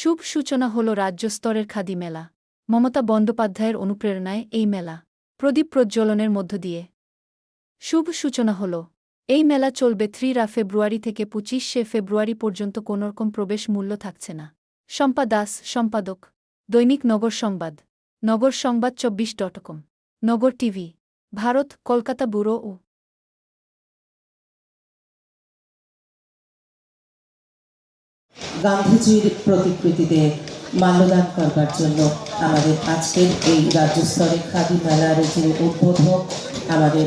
শুভ সূচনা হল রাজ্য স্তরের খাদি মেলা। মমতা বন্দ্যোপাধ্যায়ের অনুপ্রেরণায় এই মেলা প্রদীপ প্রজ্বলনের মধ্য দিয়ে শুভ সূচনা হল। এই মেলা চলবে 3 ফেব্রুয়ারি থেকে 25 ফেব্রুয়ারি পর্যন্ত। কোনোরকম প্রবেশ মূল্য থাকছে না। শম্পা দাস, সম্পাদক, দৈনিক নগর সংবাদ, নগর সংবাদ 24.com, নগর টিভি, ভারত, কলকাতা ব্যুরো। গান্ধীজির প্রতিকৃতিতে মাল্যদান করবার জন্য আমাদের আজকের এই রাজ্য স্তরে খাদি মেলার যে উদ্বোধক আমাদের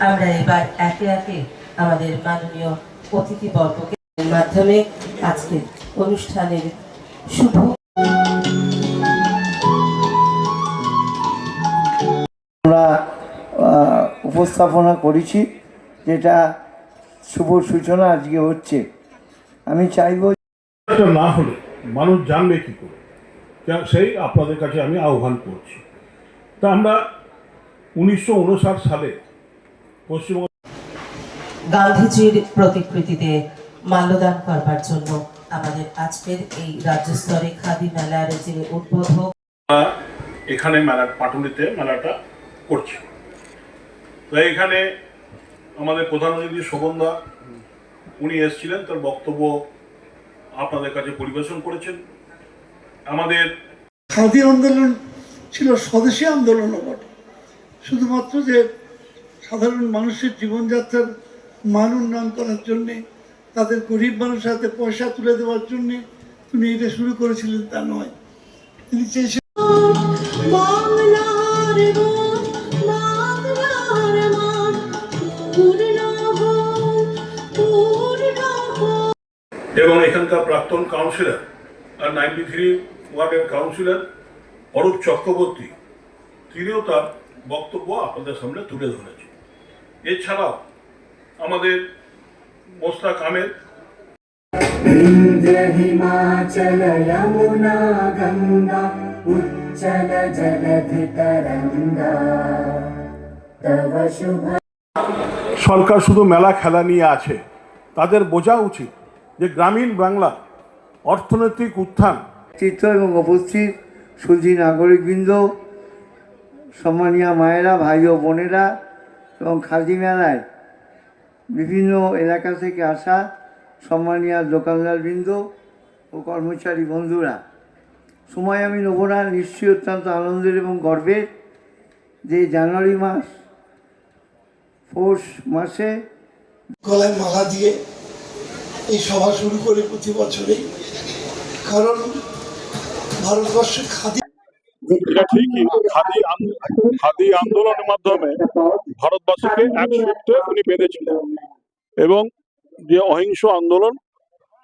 আমরা এবার একে একে আমাদের মাননীয় অতিথিবর্গকে মাধ্যমে আজকের অনুষ্ঠানের শুভ আমরা উপস্থাপনা করেছি, যেটা শুভ সূচনা আজকে হচ্ছে। আমি চাইব না হলে মানুষ জানবে কি করে, সেই আপনাদের কাছে আমি আহ্বান করছি। তা আমরা 1959 সালে পশ্চিমবঙ্গ গান্ধীজির প্রতিকৃতিতে মাল্যদান করবার জন্য আমাদের আজকের এই রাজ্য স্তরে খাদি মেলার যে উদ্বোধক এখানে মেলার পাটুলিতে মেলাটা করছি। তো এখানে আমাদের প্রধান অতিথি শোভনদা উনি এসেছিলেন, তার বক্তব্য আপনাদের কাছে পরিবেশন করেছেন। আমাদের খাদি আন্দোলন ছিল স্বদেশী আন্দোলনও বটে, শুধুমাত্র যে সাধারণ মানুষের জীবনযাত্রার মান উন্নয়ন করার জন্যে, তাদের গরিব মানুষের হাতে পয়সা তুলে দেওয়ার জন্যে তিনি এটা শুরু করেছিলেন তা নয়। তিনি চেয়েছিলেন এবং এখানকার প্রাক্তন কাউন্সিলর আর 93 ওয়ার্ডের কাউন্সিলর অরূপ চক্রবর্তী, তিনিও তার বক্তব্য আপনাদের সামনে তুলে ধরেছেন। এছাড়াও আমাদের মোস্তাক আহমেদ, হিমাচল যমুনা গঙ্গা উচ্চল জলধি তরঙ্গা তব শুভ। সরকার শুধু মেলা খেলা নিয়ে আছে, তাদের বোঝা উচিত যে গ্রামীণ বাংলা অর্থনৈতিক উত্থান চিত্র এবং উপস্থিত সুধী নাগরিকবৃন্দ, সম্মানীয় মায়েরা, ভাই ও বোনেরা এবং খাদি মেলায় বিভিন্ন এলাকা থেকে আসা সম্মানীয় দোকানদারবৃন্দ ও কর্মচারী বন্ধুরা, সময় আমি নেব না। নিশ্চয়ই অত্যন্ত আনন্দের এবং গর্বের যে জানুয়ারি মাস, পৌষ মাসে গলায় মালা দিয়ে এই সভা শুরু করে প্রতি বছরেই, কারণ ভারতবর্ষের খাদি ঠিকই খাদি আন্দোলনের মাধ্যমে ভারতবাসীকে এক সূত্রে উনি বেঁধেছিলেন, এবং যে অহিংস আন্দোলন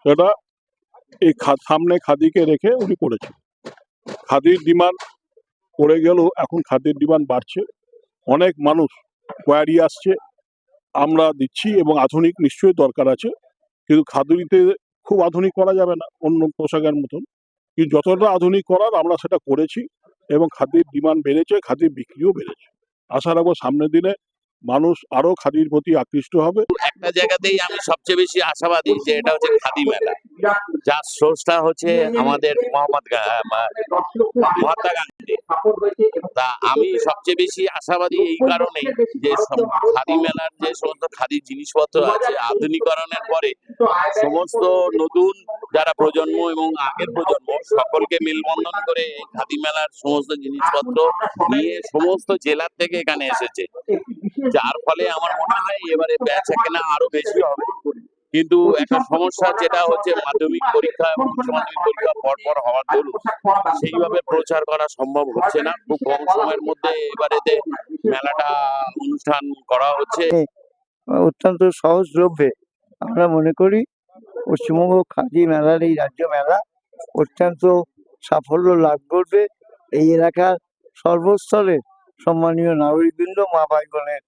সেটা এই সামনে খাদিকে রেখে উনি করেছেন। খাদির ডিমান্ড পড়ে গেলেও এখন খাদির ডিমান্ড বাড়ছে, অনেক মানুষ কোয়ারি আসছে, আমরা দিচ্ছি এবং আধুনিক নিশ্চয়ই দরকার আছে, কিন্তু খাদিতে খুব আধুনিক করা যাবে না অন্য পোশাকের মতন, কিন্তু যতটা আধুনিক করার আমরা সেটা করেছি এবং খাদির ডিমান্ড বেড়েছে, খাদির বিক্রিও বেড়েছে। আশা রাখবো সামনের দিনে মানুষ আরো খাদির প্রতি আকৃষ্ট হবে। একটা জায়গাতেই আমি সবচেয়ে বেশি আশাবাদী যে এটা হচ্ছে খাদি মেলা, যার স্রষ্টা হচ্ছে আমাদের মহাত্মা গান্ধী। তা আমি সবচেয়ে বেশি আশাবাদী এই কারণে যে খাদি মেলার যে সমস্ত খাদি জিনিসপত্র আছে, আধুনিকরণের পরে সমস্ত নতুন যারা প্রজন্ম এবং আগের প্রজন্ম সকলকে মেলবন্ধন করে এই খাদি মেলার সমস্ত জিনিসপত্র নিয়ে সমস্ত জেলার থেকে এখানে এসেছে, যার ফলে আমার মনে হয় এবারে বেচা কেনা আরো বেশি হবে। কিন্তু একটা সমস্যা যেটা হচ্ছে মাধ্যমিক পরীক্ষা এবং উচ্চ মাধ্যমিক পরীক্ষা পরপর হওয়ার দরুন সেইভাবে প্রচার করা সম্ভব হচ্ছে না। খুব কম সময়ের মধ্যে এবারেতে মেলাটা অনুষ্ঠান করা হচ্ছে। অত্যন্ত সহজলভ্যে আমরা মনে করি পশ্চিমবঙ্গ খাদি মেলার এই রাজ্য মেলা অত্যন্ত সাফল্য লাভ করবে। এই এলাকার সর্বস্তরের সম্মানীয় নাগরিকবৃন্দ, মা ভাই বোনের